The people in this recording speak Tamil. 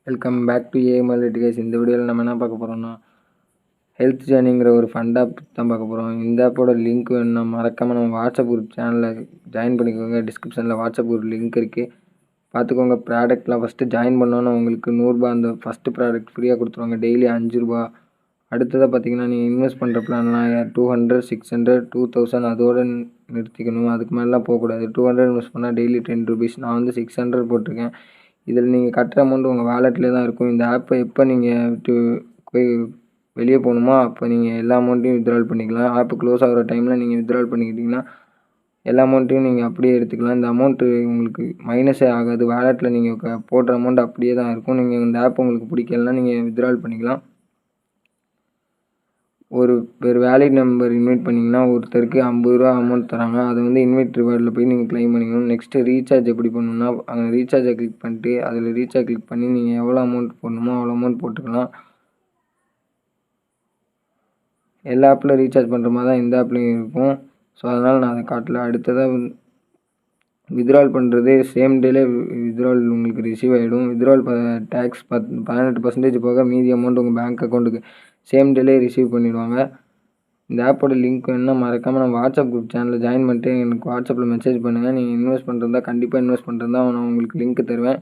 Welcome back to AML litigates. இந்த வீடியோவில் நம்ம என்ன பார்க்க போகிறோம்னா, ஹெல்த் ஜேர்னிங்கிற ஒரு ஃபண்ட் ஆப் தான் பார்க்க போகிறோம். இந்த ஆப்போட லிங்க் வேணும்னா மறக்காமல் நம்ம வாட்ஸ்அப் குரூப் சேனலில் ஜாயின் பண்ணிக்கோங்க. டிஸ்கிரிப்ஷனில் வாட்ஸ்அப் குரூப் லிங்க் இருக்குது, பார்த்துக்கோங்க. ப்ராடக்ட்லாம் ஃபஸ்ட்டு ஜாயின் பண்ணோன்னா உங்களுக்கு 100 அந்த ஃபஸ்ட்டு ப்ராடக்ட் ஃப்ரீயாக கொடுத்துருவாங்க. டெய்லி 5 அடுத்ததாக பார்த்தீங்கன்னா, நீங்கள் இன்வெஸ்ட் பண்ணுற பிளான்லாம் 200, 600, 2000 அதோடு நிறுத்திக்கணும். அதுக்கு மேலாம் போகக்கூடாது. 200 இன்வெஸ்ட் பண்ணால் டெய்லி 10 ருபீஸ். நான் வந்து 600 போட்டிருக்கேன். இதில் நீங்கள் கட்டுற அமௌண்ட் உங்கள் வாலெட்லேயே தான் இருக்கும். இந்த ஆப்பை எப்போ நீங்கள் போய் வெளியே போகணுமோ அப்போ நீங்கள் எல்லா அமௌண்ட்டையும் வித்ட்ரால் பண்ணிக்கலாம். ஆப்பு க்ளோஸ் ஆகிற டைமில் நீங்கள் வித்ட்ரால் பண்ணிக்கிட்டிங்கன்னா எல்லா அமௌண்ட்டையும் நீங்கள் அப்படியே எடுத்துக்கலாம். இந்த அமௌண்ட்டு உங்களுக்கு மைனஸே ஆகாது. வாலெட்டில் நீங்கள் போடுற அமௌண்ட் அப்படியே தான் இருக்கும். நீங்கள் இந்த ஆப் உங்களுக்கு பிடிக்கலன்னா நீங்கள் வித்ட்ரால் பண்ணிக்கலாம். ஒரு வேலிட் நம்பர் இன்வைட் பண்ணிங்கன்னா ஒருத்தருக்கு 50 ரூபா அமௌண்ட் தராங்க. அதை வந்து இன்வைட் ரிவார்டில் போய் நீங்கள் க்ளைம் பண்ணிக்கணும். நெக்ஸ்ட்டு ரீசார்ஜ் எப்படி பண்ணணும்னா, அங்கே ரீசார்ஜை கிளிக் பண்ணிட்டு அதில் ரீசார்ஜ் கிளிக் பண்ணி நீங்கள் எவ்வளோ அமௌண்ட் போடணுமோ அவ்வளோ அமௌண்ட் போட்டுக்கலாம். எல்லா ஆப்பில் ரீசார்ஜ் பண்ணுற மாதிரி தான் இந்த ஆப்லேயும் இருக்கும். ஸோ அதனால் நான் அதை காட்டல. அடுத்ததாக வித்ட்ரால் பண்ணுறது சேம் டேலே வித்ட்ரால் உங்களுக்கு ரிசீவ் ஆகிடும். வித்ட்ரால் டேக்ஸ் 18% போக மீதி அமௌண்ட் உங்கள் பேங்க் அக்கௌண்ட்டுக்கு சேம் டேலே ரிசீவ் பண்ணிவிடுவாங்க. இந்த ஆப்போட லிங்க் வேணுன்னா மறக்காமல் நம்ம வாட்ஸ்அப் குரூப் சேனலில் ஜாயின் பண்ணிட்டு எனக்கு வாட்ஸ்அப்பில் மெசேஜ் பண்ணுங்கள். நீங்கள் இன்வெஸ்ட் பண்ணுறதா கண்டிப்பாக இன்வெஸ்ட் பண்ணுறதா நான் உங்களுக்கு லிங்க் தருவேன்.